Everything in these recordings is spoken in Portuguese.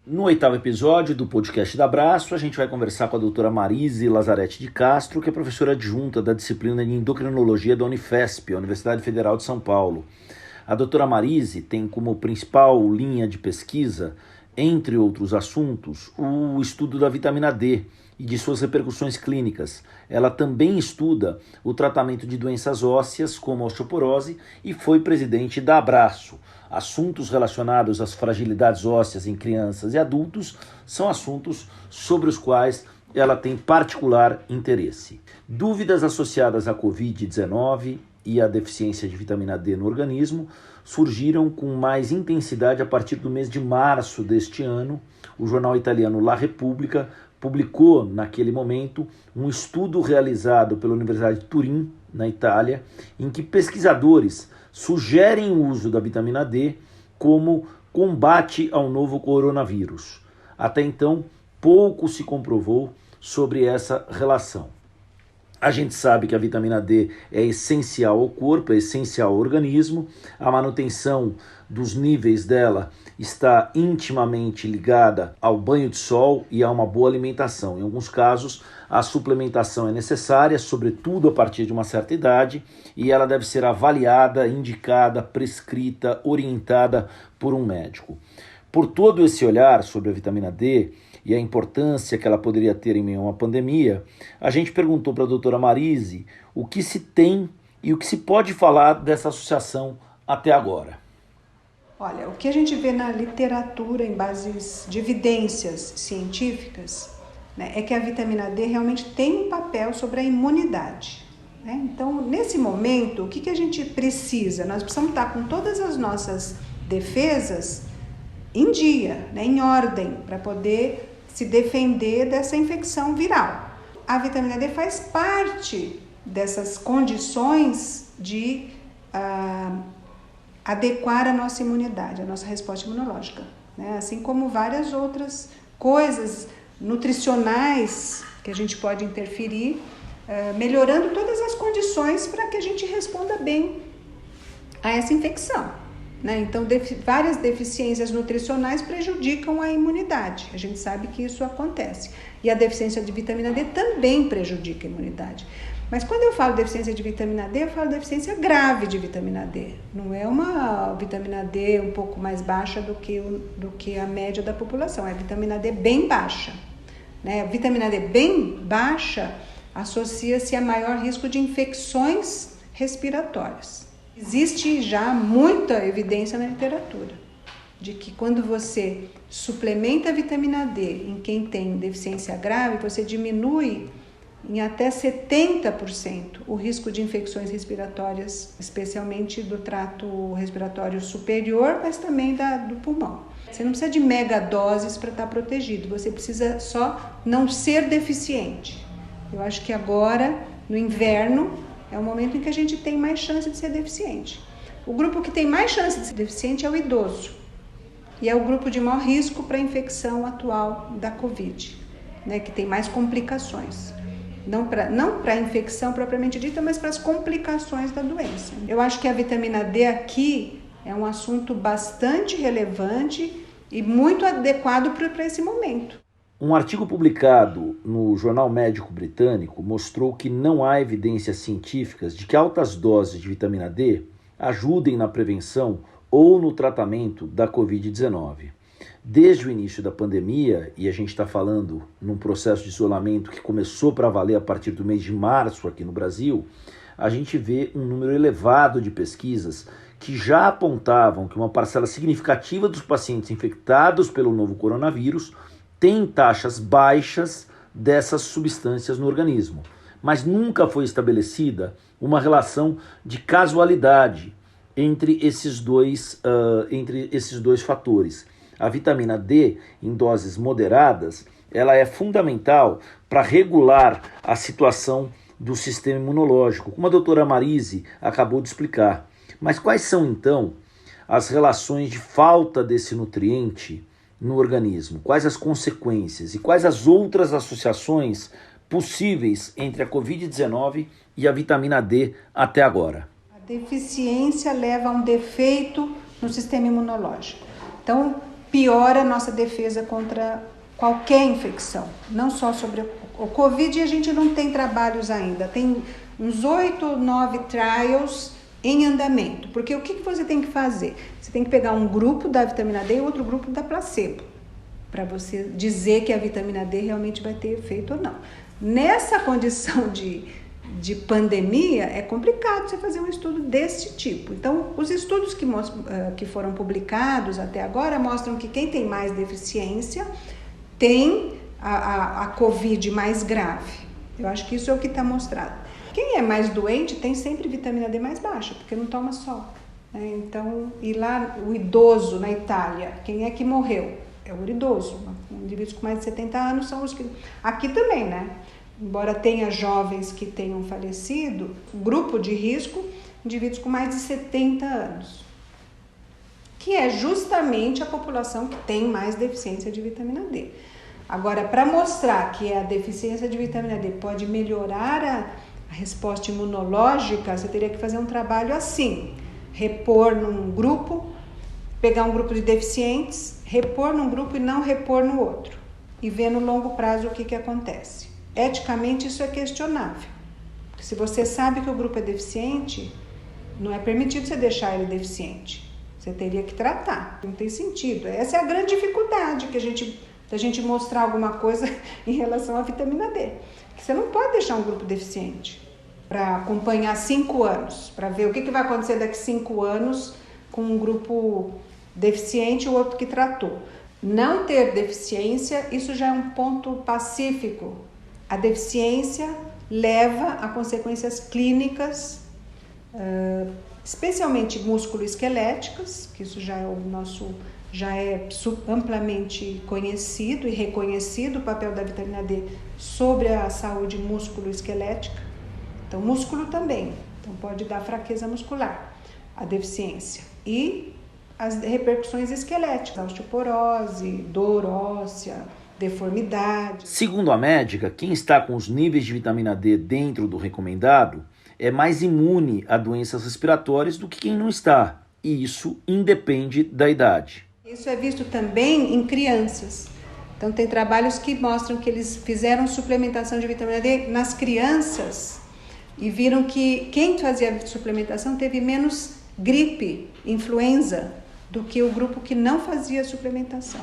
No 8º episódio do podcast da Abraço, a gente vai conversar com a doutora Marise Lazzaretti de Castro, que é professora adjunta da disciplina de endocrinologia da Unifesp, a Universidade Federal de São Paulo. A doutora Marise tem como principal linha de pesquisa, entre outros assuntos, o estudo da vitamina D e de suas repercussões clínicas. Ela também estuda o tratamento de doenças ósseas, como a osteoporose, e foi presidente da Abraço. Assuntos relacionados às fragilidades ósseas em crianças e adultos são assuntos sobre os quais ela tem particular interesse. Dúvidas associadas à Covid-19 e à deficiência de vitamina D no organismo surgiram com mais intensidade a partir do mês de março deste ano. O jornal italiano La Repubblica publicou, naquele momento, um estudo realizado pela Universidade de Turim, na Itália, em que pesquisadores sugerem o uso da vitamina D como combate ao novo coronavírus. Até então, pouco se comprovou sobre essa relação. A gente sabe que a vitamina D é essencial ao corpo, é essencial ao organismo. A manutenção dos níveis dela está intimamente ligada ao banho de sol e a uma boa alimentação. Em alguns casos, a suplementação é necessária, sobretudo a partir de uma certa idade, e ela deve ser avaliada, indicada, prescrita, orientada por um médico. Por todo esse olhar sobre a vitamina D e a importância que ela poderia ter em meio a uma pandemia, a gente perguntou para a doutora Marise o que se tem e o que se pode falar dessa associação até agora. Olha, o que a gente vê na literatura em bases de evidências científicas, né, é que a vitamina D realmente tem um papel sobre a imunidade. Né? Então, nesse momento, o que a gente precisa? Nós precisamos estar com todas as nossas defesas em dia, né, em ordem, para poder se defender dessa infecção viral. A vitamina D faz parte dessas condições de adequar a nossa imunidade, a nossa resposta imunológica, né? Assim como várias outras coisas nutricionais que a gente pode interferir, melhorando todas as condições para que a gente responda bem a essa infecção. Né? Então, várias deficiências nutricionais prejudicam a imunidade. A gente sabe que isso acontece. E a deficiência de vitamina D também prejudica a imunidade. Mas quando eu falo deficiência de vitamina D, eu falo deficiência grave de vitamina D. Não é uma vitamina D um pouco mais baixa do que a média da população. É vitamina D bem baixa. Né? A vitamina D bem baixa associa-se a maior risco de infecções respiratórias. Existe já muita evidência na literatura de que quando você suplementa a vitamina D em quem tem deficiência grave, você diminui em até 70% o risco de infecções respiratórias, especialmente do trato respiratório superior, mas também do pulmão. Você não precisa de megadoses para estar protegido, você precisa só não ser deficiente. Eu acho que agora, no inverno, é o momento em que a gente tem mais chance de ser deficiente. O grupo que tem mais chance de ser deficiente é o idoso. E é o grupo de maior risco para a infecção atual da Covid, né, que tem mais complicações. Não para a infecção propriamente dita, mas para as complicações da doença. Eu acho que a vitamina D aqui é um assunto bastante relevante e muito adequado para esse momento. Um artigo publicado no Jornal Médico Britânico mostrou que não há evidências científicas de que altas doses de vitamina D ajudem na prevenção ou no tratamento da Covid-19. Desde o início da pandemia, e a gente está falando num processo de isolamento que começou para valer a partir do mês de março aqui no Brasil, a gente vê um número elevado de pesquisas que já apontavam que uma parcela significativa dos pacientes infectados pelo novo coronavírus tem taxas baixas dessas substâncias no organismo, mas nunca foi estabelecida uma relação de casualidade entre esses dois fatores. A vitamina D, em doses moderadas, ela é fundamental para regular a situação do sistema imunológico, como a doutora Marise acabou de explicar. Mas quais são, então, as relações de falta desse nutriente no organismo? Quais as consequências e quais as outras associações possíveis entre a Covid-19 e a vitamina D até agora? A Deficiência leva a um defeito no sistema imunológico. Então, piora a nossa defesa contra qualquer infecção, não só sobre o Covid. A gente não tem trabalhos ainda, tem uns 8 ou 9 trials em andamento, porque o que você tem que fazer? Você tem que pegar um grupo da vitamina D e outro grupo da placebo, para você dizer que a vitamina D realmente vai ter efeito ou não. Nessa condição de pandemia, é complicado você fazer um estudo desse tipo. Então, os estudos que foram publicados até agora mostram que quem tem mais deficiência tem a Covid mais grave. Eu acho que isso é o que está mostrado. Quem é mais doente tem sempre vitamina D mais baixa, porque não toma sol, né? Então, e lá o idoso na Itália, quem é que morreu? É o idoso. Indivíduos com mais de 70 anos são os que... Aqui também, né? Embora tenha jovens que tenham falecido, grupo de risco, indivíduos com mais de 70 anos, que é justamente a população que tem mais deficiência de vitamina D. Agora, para mostrar que a deficiência de vitamina D pode melhorar a resposta imunológica, você teria que fazer um trabalho assim, repor num grupo, pegar um grupo de deficientes, repor num grupo e não repor no outro, e ver no longo prazo o que acontece. Eticamente, isso é questionável. Porque se você sabe que o grupo é deficiente, não é permitido você deixar ele deficiente. Você teria que tratar. Não tem sentido. Essa é a grande dificuldade da gente mostrar alguma coisa em relação à vitamina D. Que você não pode deixar um grupo deficiente para acompanhar 5 anos, para ver o que vai acontecer daqui 5 anos com um grupo deficiente e o outro que tratou. Não ter deficiência, isso já é um ponto pacífico. A deficiência leva a consequências clínicas, especialmente músculo-esqueléticas, que isso já é amplamente conhecido e reconhecido, o papel da vitamina D sobre a saúde músculo-esquelética. Então, músculo também, então pode dar fraqueza muscular, a deficiência. E as repercussões esqueléticas, osteoporose, dor óssea, deformidade. Segundo a médica, quem está com os níveis de vitamina D dentro do recomendado é mais imune a doenças respiratórias do que quem não está, e isso independe da idade. Isso é visto também em crianças. Então tem trabalhos que mostram que eles fizeram suplementação de vitamina D nas crianças e viram que quem fazia suplementação teve menos gripe, influenza, do que o grupo que não fazia suplementação.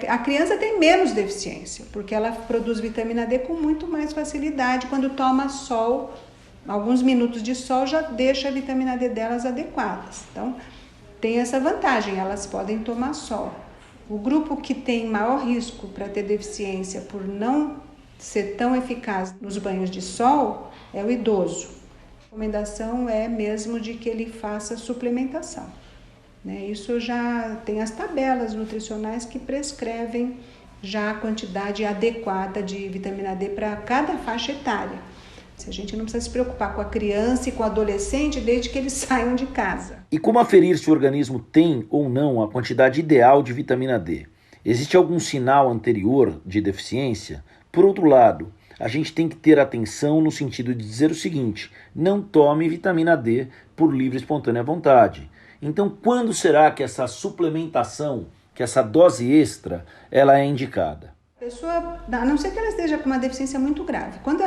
A criança tem menos deficiência, porque ela produz vitamina D com muito mais facilidade. Quando toma sol, alguns minutos de sol já deixa a vitamina D delas adequadas. Então, tem essa vantagem, elas podem tomar sol. O grupo que tem maior risco para ter deficiência por não ser tão eficaz nos banhos de sol é o idoso. A recomendação é mesmo de que ele faça suplementação. Isso já tem as tabelas nutricionais que prescrevem já a quantidade adequada de vitamina D para cada faixa etária. A gente não precisa se preocupar com a criança e com o adolescente desde que eles saiam de casa. E como aferir se o organismo tem ou não a quantidade ideal de vitamina D? Existe algum sinal anterior de deficiência? Por outro lado, a gente tem que ter atenção no sentido de dizer o seguinte: não tome vitamina D por livre e espontânea vontade. Então, quando será que essa suplementação, que essa dose extra, ela é indicada? A pessoa, a não ser que ela esteja com uma deficiência muito grave, quando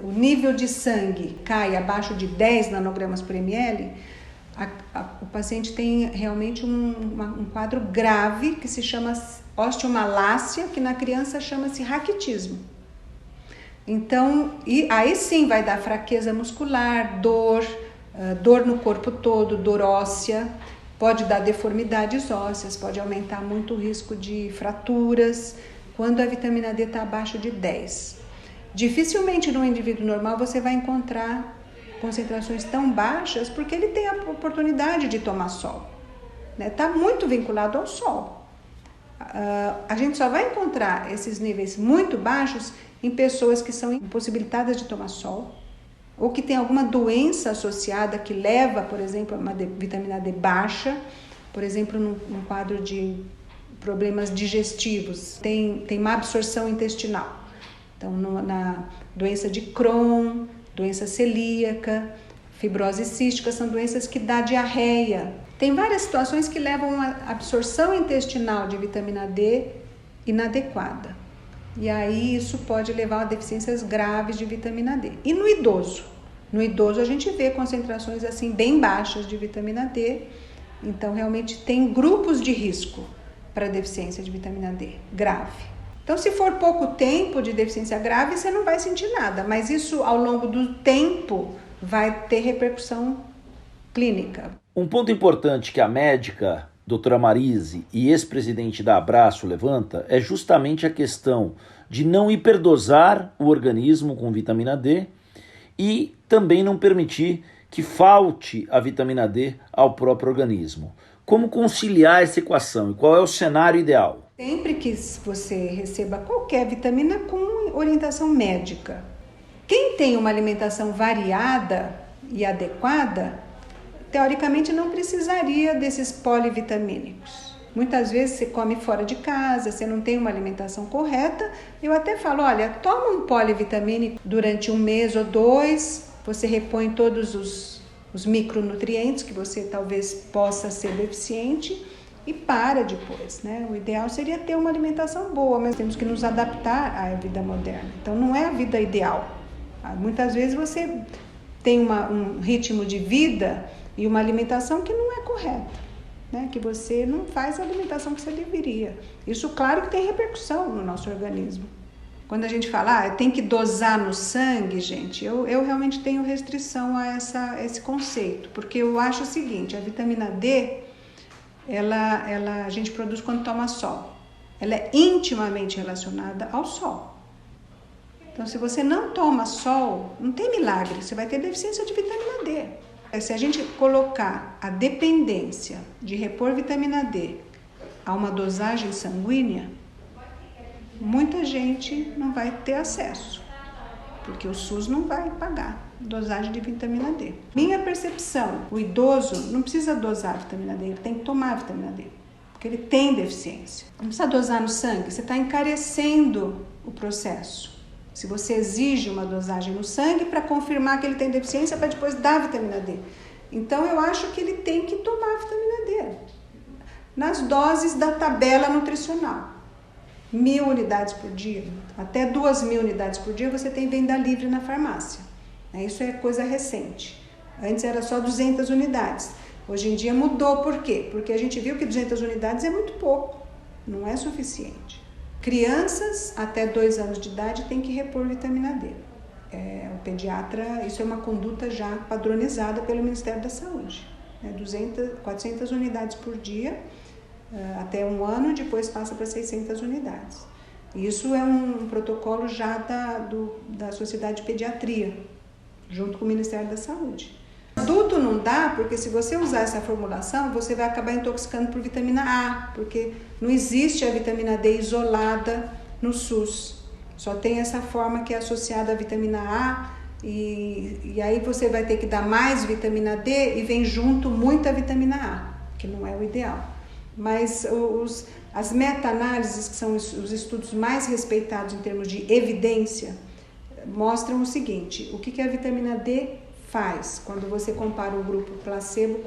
o nível de sangue cai abaixo de 10 nanogramas por ml, o paciente tem realmente um quadro grave que se chama osteomalácia, que na criança chama-se raquitismo. Então, aí sim vai dar fraqueza muscular, dor no corpo todo, dor óssea, pode dar deformidades ósseas, pode aumentar muito o risco de fraturas, quando a vitamina D está abaixo de 10. Dificilmente no indivíduo normal você vai encontrar concentrações tão baixas porque ele tem a oportunidade de tomar sol. Está muito vinculado ao sol. A gente só vai encontrar esses níveis muito baixos em pessoas que são impossibilitadas de tomar sol, ou que tem alguma doença associada que leva, por exemplo, a uma vitamina D baixa, por exemplo, num quadro de problemas digestivos, tem má absorção intestinal. Então, na doença de Crohn, doença celíaca, Fibrose cística são doenças que dão diarreia. Tem várias situações que levam a absorção intestinal de vitamina D inadequada. E aí isso pode levar a deficiências graves de vitamina D. E no idoso? No idoso a gente vê concentrações assim bem baixas de vitamina D. Então realmente tem grupos de risco para deficiência de vitamina D grave. Então se for pouco tempo de deficiência grave, você não vai sentir nada. Mas isso ao longo do tempo vai ter repercussão clínica. Um ponto importante que a médica doutora Marise e ex-presidente da Abraço levanta é justamente a questão de não hiperdosar o organismo com vitamina D e também não permitir que falte a vitamina D ao próprio organismo. Como conciliar essa equação e qual é o cenário ideal? Sempre que você receba qualquer vitamina com orientação médica. Quem tem uma alimentação variada e adequada, teoricamente não precisaria desses polivitamínicos. Muitas vezes você come fora de casa, você não tem uma alimentação correta. Eu até falo, olha, toma um polivitamínico durante 1 mês ou 2, você repõe todos os micronutrientes que você talvez possa ser deficiente e para depois, né? O ideal seria ter uma alimentação boa, mas temos que nos adaptar à vida moderna. Então não é a vida ideal. Muitas vezes você tem um ritmo de vida e uma alimentação que não é correta, né? Que você não faz a alimentação que você deveria. Isso, claro, que tem repercussão no nosso organismo. Quando a gente fala, tem que dosar no sangue, gente, eu realmente tenho restrição a esse conceito, porque eu acho o seguinte, a vitamina D, a gente produz quando toma sol. Ela é intimamente relacionada ao sol. Então, se você não toma sol, não tem milagre, você vai ter deficiência de vitamina D. Se a gente colocar a dependência de repor vitamina D a uma dosagem sanguínea, muita gente não vai ter acesso, porque o SUS não vai pagar dosagem de vitamina D. Minha percepção, o idoso não precisa dosar a vitamina D, ele tem que tomar a vitamina D, porque ele tem deficiência. Não precisa dosar no sangue, você está encarecendo o processo. Se você exige uma dosagem no sangue para confirmar que ele tem deficiência, para depois dar a vitamina D. Então, eu acho que ele tem que tomar a vitamina D nas doses da tabela nutricional. 1.000 unidades por dia, até 2.000 unidades por dia, você tem venda livre na farmácia. Isso é coisa recente. Antes era só 200 unidades. Hoje em dia mudou. Por quê? Porque a gente viu que 200 unidades é muito pouco, não é suficiente. Crianças até 2 anos de idade têm que repor vitamina D. O pediatra, isso é uma conduta já padronizada pelo Ministério da Saúde. 400 unidades por dia, até 1 ano, depois passa para 600 unidades. Isso é um protocolo já da Sociedade de Pediatria, junto com o Ministério da Saúde. Adulto não dá, porque se você usar essa formulação, você vai acabar intoxicando por vitamina A, porque não existe a vitamina D isolada no SUS. Só tem essa forma que é associada à vitamina A, e aí você vai ter que dar mais vitamina D e vem junto muita vitamina A, que não é o ideal. Mas as meta-análises, que são os estudos mais respeitados em termos de evidência, mostram o seguinte: o que a vitamina D faz quando você compara o grupo placebo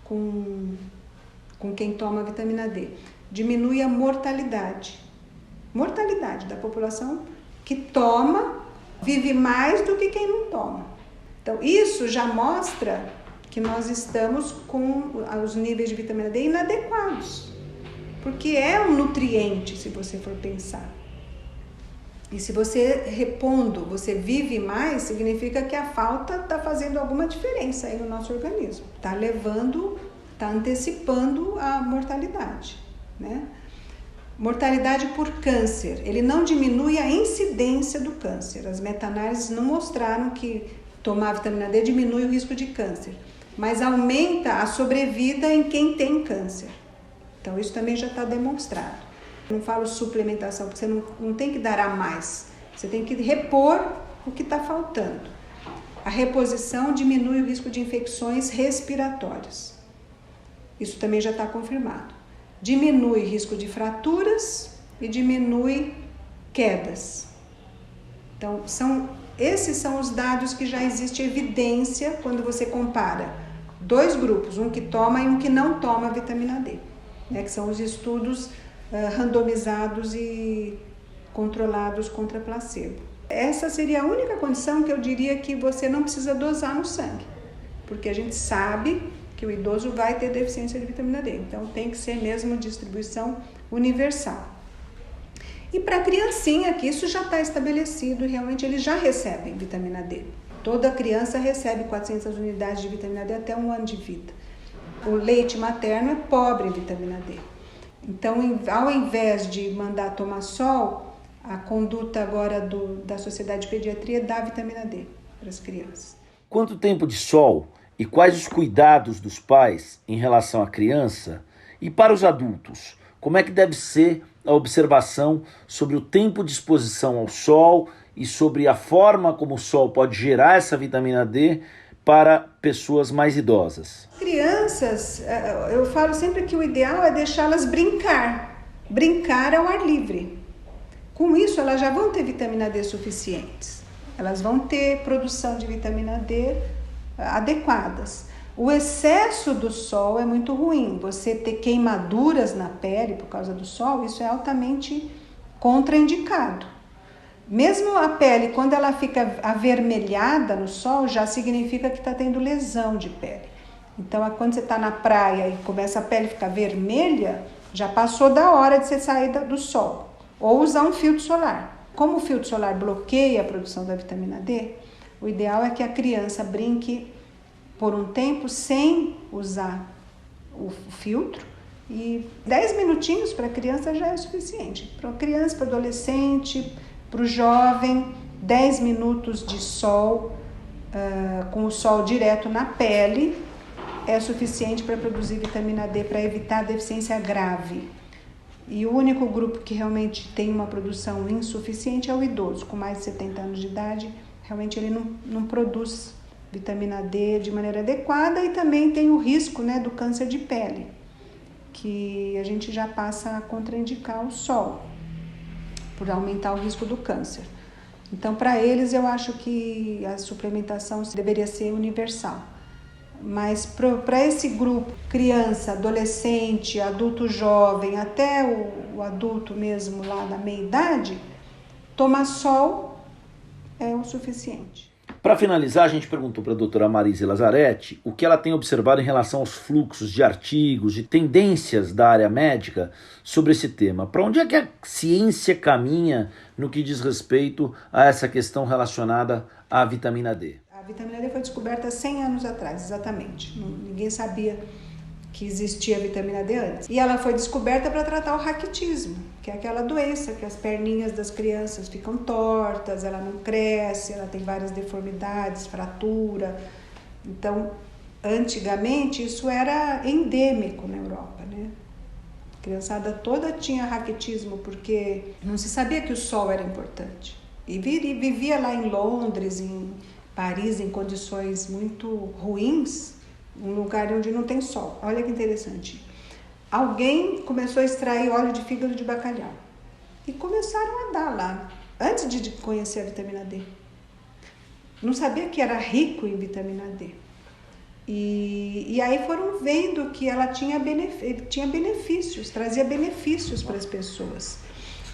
com quem toma a vitamina D? Diminui a mortalidade da população que toma, vive mais do que quem não toma. Então, isso já mostra que nós estamos com os níveis de vitamina D inadequados, porque é um nutriente, se você for pensar. E se você repondo, você vive mais, significa que a falta está fazendo alguma diferença aí no nosso organismo. Está antecipando a mortalidade, né? Mortalidade por câncer. Ele não diminui a incidência do câncer. As meta-análises não mostraram que tomar vitamina D diminui o risco de câncer, mas aumenta a sobrevida em quem tem câncer. Então, isso também já está demonstrado. Eu não falo suplementação, porque você não tem que dar a mais. Você tem que repor o que está faltando. A reposição diminui o risco de infecções respiratórias. Isso também já está confirmado. Diminui o risco de fraturas e diminui quedas. Então, são Esses são os dados que já existe evidência quando você compara 2 grupos, um que toma e um que não toma vitamina D, né, que são os estudos randomizados e controlados contra placebo. Essa seria a única condição que eu diria que você não precisa dosar no sangue, porque a gente sabe que o idoso vai ter deficiência de vitamina D, então tem que ser mesmo distribuição universal. E para a criancinha, que isso já está estabelecido, realmente eles já recebem vitamina D. Toda criança recebe 400 unidades de vitamina D até 1 ano de vida. O leite materno é pobre em vitamina D. Então, ao invés de mandar tomar sol, a conduta agora da Sociedade de Pediatria dá vitamina D para as crianças. Quanto tempo de sol e quais os cuidados dos pais em relação à criança? E para os adultos, como é que deve ser a observação sobre o tempo de exposição ao sol e sobre a forma como o sol pode gerar essa vitamina D para pessoas mais idosas? Crianças, eu falo sempre que o ideal é deixá-las brincar ao ar livre. Com isso, elas já vão ter vitamina D suficientes. Elas vão ter produção de vitamina D adequadas. O excesso do sol é muito ruim. Você ter queimaduras na pele por causa do sol, isso é altamente contraindicado. Mesmo a pele, quando ela fica avermelhada no sol, já significa que está tendo lesão de pele. Então, quando você está na praia e começa a pele ficar vermelha, já passou da hora de você sair do sol. Ou usar um filtro solar. Como o filtro solar bloqueia a produção da vitamina D, o ideal é que a criança brinque por um tempo sem usar o filtro, e 10 minutinhos para a criança já é suficiente. Para a criança, para o adolescente, para o jovem, 10 minutos de sol, com o sol direto na pele, é suficiente para produzir vitamina D, para evitar a deficiência grave. E o único grupo que realmente tem uma produção insuficiente é o idoso, com mais de 70 anos de idade. Realmente ele não produz vitamina D de maneira adequada, e também tem o risco, né, do câncer de pele, que a gente já passa a contraindicar o sol, por aumentar o risco do câncer. Então, para eles, eu acho que a suplementação deveria ser universal. Mas para esse grupo, criança, adolescente, adulto jovem, até o adulto mesmo lá da meia-idade, tomar sol é o suficiente. Para finalizar, a gente perguntou para a doutora Marise Lazzaretti o que ela tem observado em relação aos fluxos de artigos, de tendências da área médica sobre esse tema. Para onde é que a ciência caminha no que diz respeito a essa questão relacionada à vitamina D? A vitamina D foi descoberta há 100 anos atrás, exatamente. Ninguém sabia que existia vitamina D antes. E ela foi descoberta para tratar o raquitismo, que é aquela doença que as perninhas das crianças ficam tortas, ela não cresce, ela tem várias deformidades, fratura. Então, antigamente, isso era endêmico na Europa, né? A criançada toda tinha raquitismo porque não se sabia que o sol era importante. E vivia lá em Londres, em Paris, em condições muito ruins, um lugar onde não tem sol. Olha que interessante. Alguém começou a extrair óleo de fígado de bacalhau e começaram a dar lá, antes de conhecer a vitamina D. Não sabia que era rico em vitamina D. E aí foram vendo que ela tinha benefícios, trazia benefícios para as pessoas.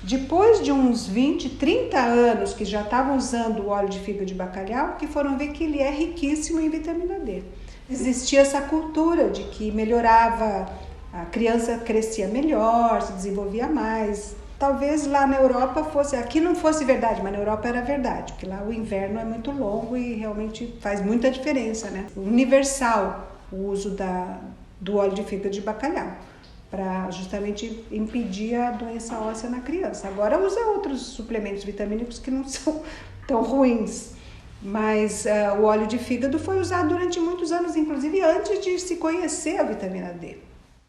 Depois de uns 20, 30 anos que já estavam usando o óleo de fígado de bacalhau, que foram ver que ele é riquíssimo em vitamina D. Existia essa cultura de que melhorava, a criança crescia melhor, se desenvolvia mais. Talvez lá na Europa fosse, aqui não fosse verdade, mas na Europa era verdade, porque lá o inverno é muito longo e realmente faz muita diferença, né? Universal o uso do óleo de fígado de bacalhau, para justamente impedir a doença óssea na criança. Agora usa outros suplementos vitamínicos que não são tão ruins, mas o óleo de fígado foi usado durante muitos anos, inclusive antes de se conhecer a vitamina D.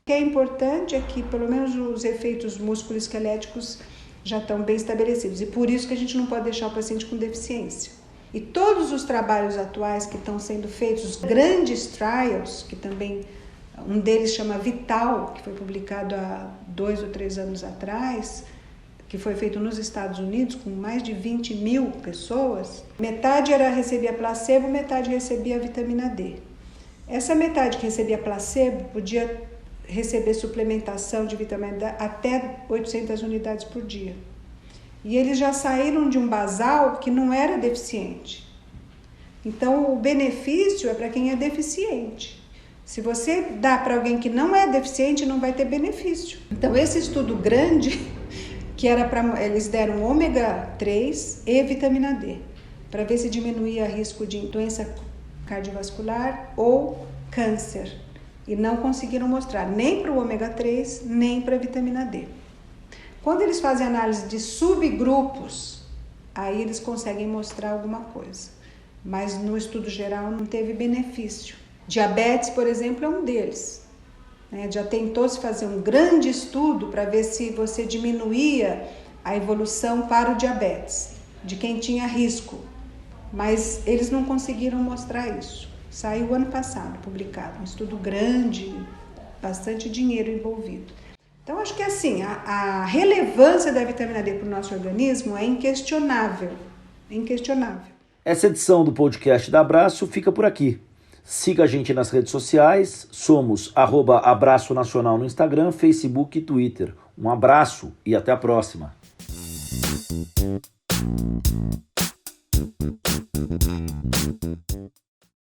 O que é importante é que pelo menos os efeitos musculoesqueléticos já estão bem estabelecidos, e por isso que a gente não pode deixar o paciente com deficiência. E todos os trabalhos atuais que estão sendo feitos, os grandes trials, que também um deles chama Vital, que foi publicado há 2 ou 3 anos atrás, que foi feito nos Estados Unidos, com mais de 20 mil pessoas, metade recebia placebo, metade recebia vitamina D. Essa metade que recebia placebo podia receber suplementação de vitamina D até 800 unidades por dia. E eles já saíram de um basal que não era deficiente. Então, o benefício é para quem é deficiente. Se você dá para alguém que não é deficiente, não vai ter benefício. Então, esse estudo grande, que era para... Eles deram ômega 3 e vitamina D, para ver se diminuía o risco de doença cardiovascular ou câncer. E não conseguiram mostrar nem para o ômega 3, nem para a vitamina D. Quando eles fazem análise de subgrupos, aí eles conseguem mostrar alguma coisa. Mas no estudo geral não teve benefício. Diabetes, por exemplo, é um deles. Já tentou-se fazer um grande estudo para ver se você diminuía a evolução para o diabetes, de quem tinha risco. Mas eles não conseguiram mostrar isso. Saiu ano passado, publicado, um estudo grande, bastante dinheiro envolvido. Então, acho que assim, a relevância da vitamina D para o nosso organismo é inquestionável, inquestionável. Essa edição do podcast da Abraço fica por aqui. Siga a gente nas redes sociais, somos @Abraço Nacional no Instagram, Facebook e Twitter. Um abraço e até a próxima.